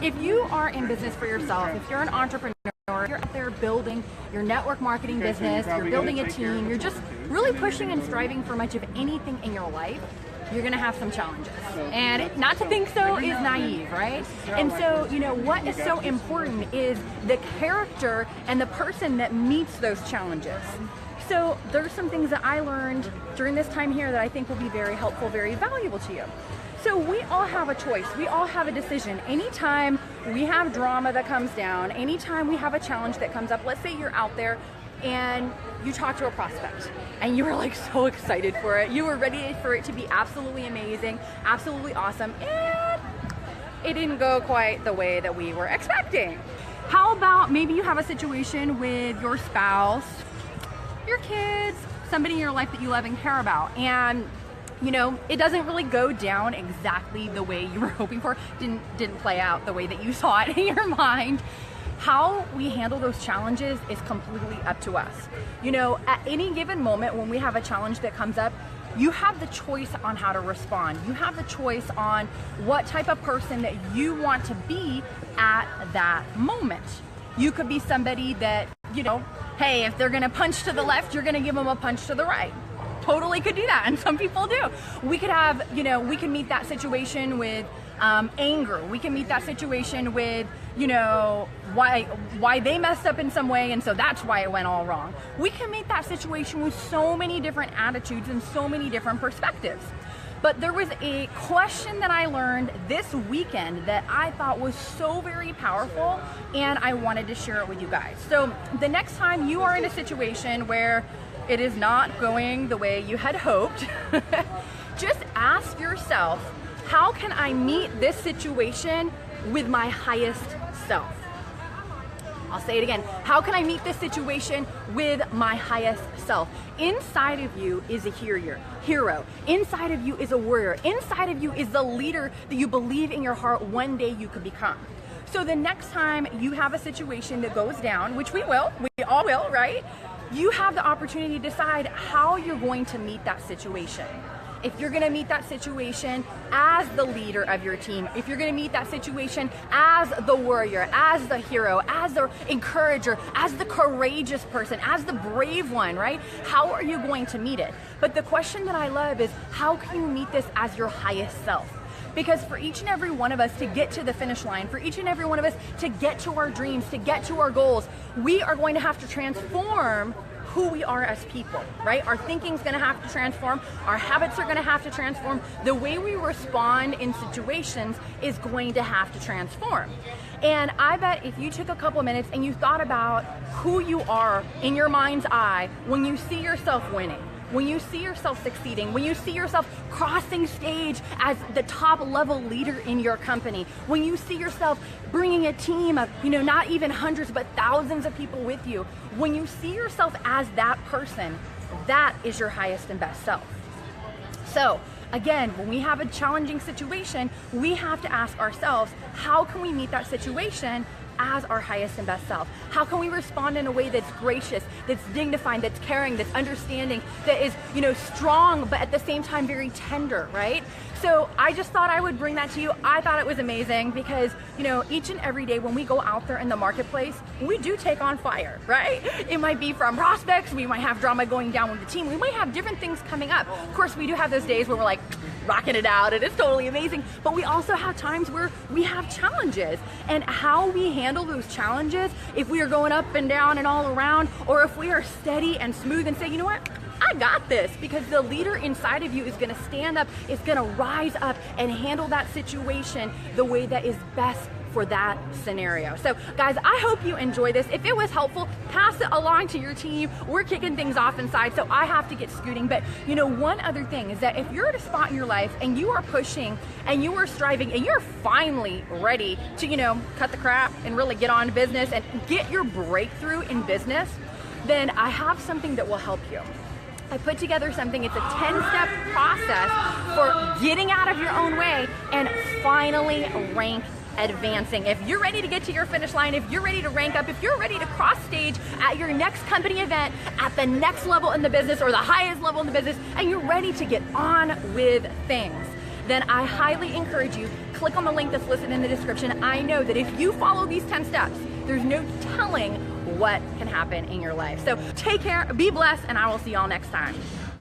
if you are in business for yourself, if you're an entrepreneur, you're out there building your network marketing business, you're building a team, you're just really pushing and striving for much of anything in your life, you're gonna have some challenges. And not to think so is naive, right? And so, what is so important is the character and the person that meets those challenges. So there's some things that I learned during this time here that I think will be very helpful, very valuable to you. So we all have a choice. We all have a decision. Anytime we have drama that comes down, anytime we have a challenge that comes up, let's say you're out there and you talk to a prospect and you were like so excited for it. You were ready for it to be absolutely amazing, absolutely awesome, and it didn't go quite the way that we were expecting. How about maybe you have a situation with your spouse, your kids, somebody in your life that you love and care about, and it doesn't really go down exactly the way you were hoping for, didn't play out the way that you saw it in your mind. How we handle those challenges is completely up to us. At any given moment when we have a challenge that comes up, you have the choice on how to respond. You have the choice on what type of person that you want to be at that moment. You could be somebody that, hey, if they're gonna punch to the left, you're gonna give them a punch to the right. Totally could do that, and some people do. We could have, we can meet that situation with anger. We can meet that situation with, why they messed up in some way, and so that's why it went all wrong. We can meet that situation with so many different attitudes and so many different perspectives. But there was a question that I learned this weekend that I thought was so very powerful, and I wanted to share it with you guys. So the next time you are in a situation where it is not going the way you had hoped, just ask yourself, how can I meet this situation with my highest self? I'll say it again. How can I meet this situation with my highest self? Inside of you is a hero. Inside of you is a warrior. Inside of you is the leader that you believe in your heart one day you could become. So the next time you have a situation that goes down, which we all will, right? You have the opportunity to decide how you're going to meet that situation. If you're gonna meet that situation as the leader of your team, if you're gonna meet that situation as the warrior, as the hero, as the encourager, as the courageous person, as the brave one, right? How are you going to meet it? But the question that I love is, how can you meet this as your highest self? Because for each and every one of us to get to the finish line, for each and every one of us to get to our dreams, to get to our goals, we are going to have to transform who we are as people, right? Our thinking's gonna have to transform, our habits are gonna have to transform, the way we respond in situations is going to have to transform. And I bet if you took a couple minutes and you thought about who you are in your mind's eye when you see yourself winning, when you see yourself succeeding, when you see yourself crossing stage as the top level leader in your company, when you see yourself bringing a team of, not even hundreds, but thousands of people with you, when you see yourself as that person, that is your highest and best self. So again, when we have a challenging situation, we have to ask ourselves, how can we meet that situation as our highest and best self? How can we respond in a way that's gracious, that's dignified, that's caring, that's understanding, that is, strong, but at the same time very tender, right? So I just thought I would bring that to you. I thought it was amazing because, each and every day when we go out there in the marketplace, we do take on fire, right? It might be from prospects, we might have drama going down with the team, we might have different things coming up. Of course, we do have those days where we're like rocking it out and it's totally amazing, but we also have times where we have challenges, and how we handle those challenges, if we are going up and down and all around, or if we are steady and smooth and say, you know what? I got this, because the leader inside of you is gonna stand up, is gonna rise up and handle that situation the way that is best for that scenario. So guys, I hope you enjoy this. If it was helpful, pass it along to your team. We're kicking things off inside, so I have to get scooting. But one other thing is that if you're at a spot in your life and you are pushing and you are striving and you're finally ready to, cut the crap and really get on to business and get your breakthrough in business, then I have something that will help you. I put together something, it's a 10-step process for getting out of your own way and finally rank advancing. If you're ready to get to your finish line, if you're ready to rank up, if you're ready to cross stage at your next company event, at the next level in the business or the highest level in the business, and you're ready to get on with things, then I highly encourage you, click on the link that's listed in the description. I know that if you follow these 10 steps, there's no telling what can happen in your life. So take care, be blessed, and I will see y'all next time.